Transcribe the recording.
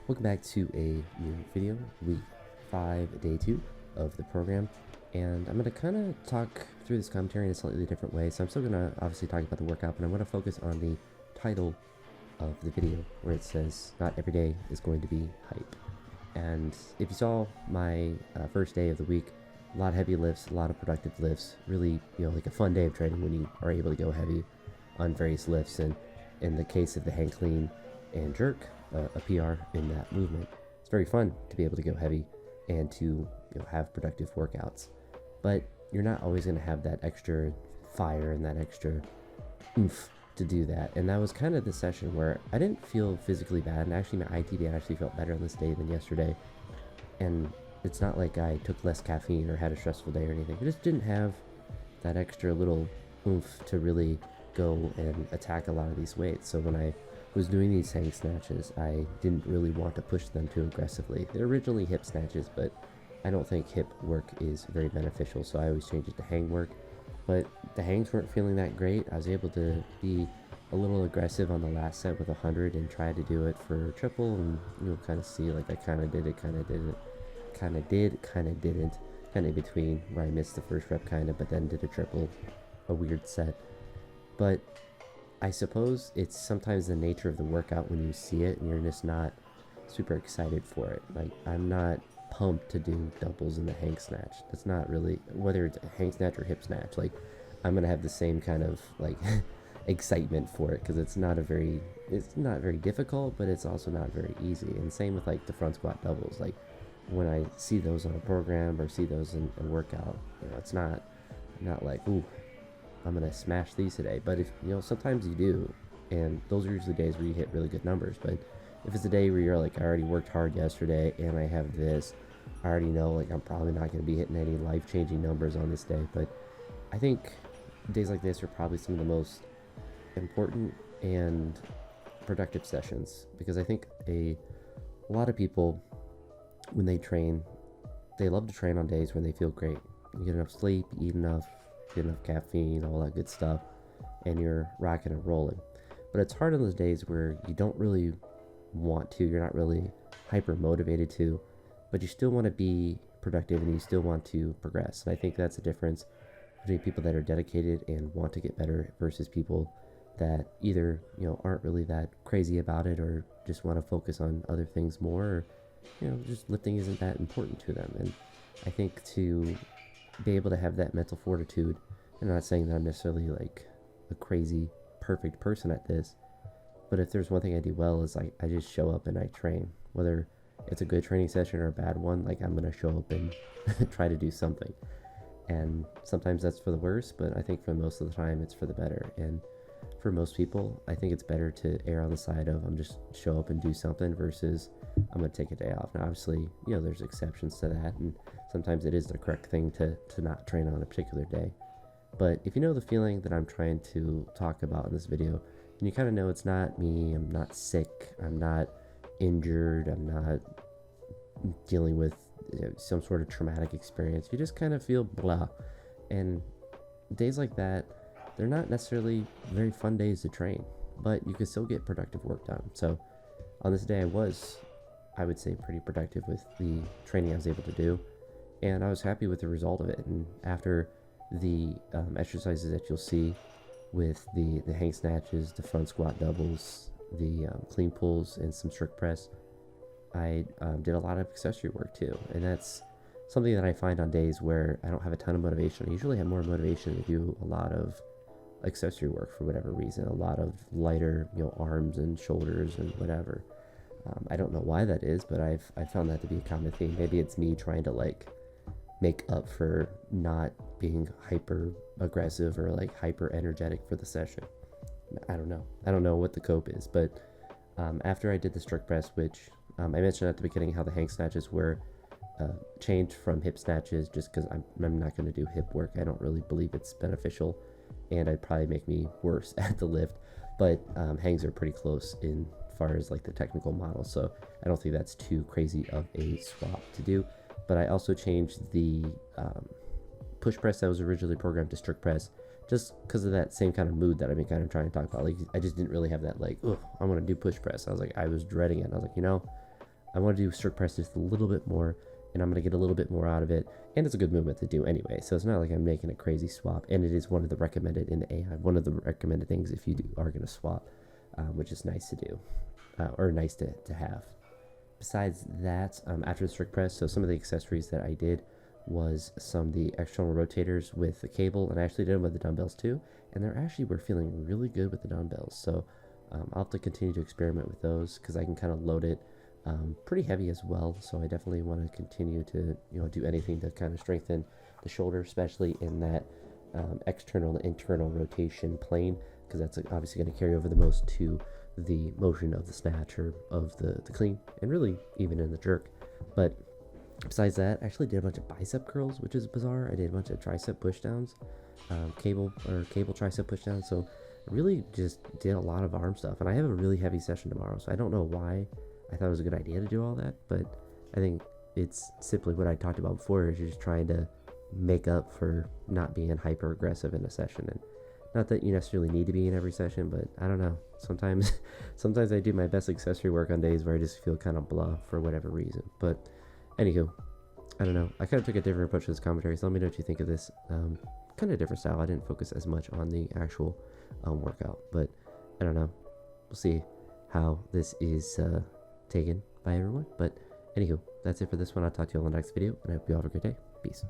Welcome back to a new video, week 5, day 2 of the program, and I'm going to kind of talk through this commentary in a slightly different way. So I'm still going to obviously talk about the workout, but I'm going to focus on the title of the video where it says not every day is going to be hype. And if you saw my first day of the week, a lot of heavy lifts, a lot of productive lifts, really, like a fun day of training when you are able to go heavy on various lifts. And in the case of the hang clean and jerk, a PR in that movement, it's very fun to be able to go heavy and to have productive workouts. But you're not always going to have that extra fire and that extra oomph to do that. And that was kind of the session where I didn't feel physically bad, and actually my ITB actually felt better on this day than yesterday. And it's not like I took less caffeine or had a stressful day or anything. I just didn't have that extra little oomph to really go and attack a lot of these weights. So when I was doing these hang snatches, I didn't really want to push them too aggressively. They're originally hip snatches, but I don't think hip work is very beneficial, so I always change it to hang work. But the hangs weren't feeling that great. I was able to be a little aggressive on the last set with 100 and try to do it for triple, and you'll kind of see like I kind of did it, kind of didn't, kind of did, kind of didn't, kind of in between where I missed the first rep kind of, but then did a triple, a weird set. But I suppose it's sometimes the nature of the workout when you see it and you're just not super excited for it. Like, I'm not pumped to do doubles in the hang snatch. That's not really, whether it's a hang snatch or hip snatch, like I'm gonna have the same kind of like excitement for it, because it's not very difficult, but it's also not very easy. And same with like the front squat doubles. Like when I see those on a program or see those in a workout, it's not like, ooh, I'm gonna smash these today. But if sometimes you do, and those are usually days where you hit really good numbers. But if it's a day where you're like, I already worked hard yesterday and I have this, I already know like I'm probably not gonna be hitting any life-changing numbers on this day. But I think days like this are probably some of the most important and productive sessions, because I think a lot of people, when they train, they love to train on days when they feel great. You get enough sleep, you eat enough, get enough caffeine, all that good stuff, and you're rocking and rolling. But it's hard on those days where you don't really want to, you're not really hyper motivated to, but you still want to be productive and you still want to progress. And I think that's the difference between people that are dedicated and want to get better versus people that either aren't really that crazy about it, or just want to focus on other things more, or just lifting isn't that important to them. And I think to be able to have that mental fortitude, and I'm not saying that I'm necessarily like a crazy perfect person at this, but if there's one thing I do well is I just show up and I train. Whether it's a good training session or a bad one, like I'm gonna show up and try to do something. And sometimes that's for the worse, but I think for most of the time it's for the better. And for most people, I think it's better to err on the side of I'm just show up and do something versus I'm gonna take a day off. Now obviously there's exceptions to that, and sometimes it is the correct thing to not train on a particular day. But if you know the feeling that I'm trying to talk about in this video, then you kind of know it's not me. I'm not sick, I'm not injured, I'm not dealing with some sort of traumatic experience. You just kind of feel blah. And days like that, they're not necessarily very fun days to train, but you can still get productive work done. So on this day I would say pretty productive with the training I was able to do, and I was happy with the result of it. And after the exercises that you'll see with the hang snatches, the front squat doubles, the clean pulls, and some strict press, I did a lot of accessory work too. And that's something that I find on days where I don't have a ton of motivation. I usually have more motivation to do a lot of accessory work for whatever reason, a lot of lighter arms and shoulders and whatever. I don't know why that is, but I've found that to be a common theme. Maybe it's me trying to like make up for not being hyper aggressive or like hyper energetic for the session. I don't know what the cope is. But after I did the strict press, which I mentioned at the beginning how the hang snatches were changed from hip snatches, just because I'm not going to do hip work. I don't really believe it's beneficial, and it'd probably make me worse at the lift. But hangs are pretty close in far as like the technical model, so I don't think that's too crazy of a swap to do. But I also changed the push press that was originally programmed to strict press, just because of that same kind of mood that I've been kind of trying to talk about. Like I just didn't really have that like, oh, I want to do push press. I was dreading it. I was like, I want to do strict press just a little bit more, and I'm going to get a little bit more out of it, and it's a good movement to do anyway, so it's not like I'm making a crazy swap, and it is one of the recommended in the AI, one of the recommended things if you are going to swap, which is nice to do, or nice to have. Besides that, after the strict press, so some of the accessories that I did was some of the external rotators with the cable, and I actually did them with the dumbbells too, and they're actually were feeling really good with the dumbbells, so I'll have to continue to experiment with those because I can kind of load it pretty heavy as well, so I definitely want to continue to do anything to kind of strengthen the shoulder, especially in that external and internal rotation plane, because that's obviously going to carry over the most to the motion of the snatch or of the clean, and really even in the jerk. But besides that, I actually did a bunch of bicep curls, which is bizarre. I did a bunch of tricep pushdowns, cable tricep pushdowns, so I really just did a lot of arm stuff, and I have a really heavy session tomorrow, so I don't know why I thought it was a good idea to do all that, but I think it's simply what I talked about before, is you're just trying to make up for not being hyper aggressive in a session. And not that you necessarily need to be in every session, but I don't know, sometimes I do my best accessory work on days where I just feel kind of blah for whatever reason. But anywho, I don't know, I kind of took a different approach to this commentary, so let me know what you think of this. Kind of different style. I didn't focus as much on the actual workout, but I don't know, we'll see how this is taken by everyone. But anywho, that's it for this one. I'll talk to you all in the next video, and I hope you all have a great day. Peace.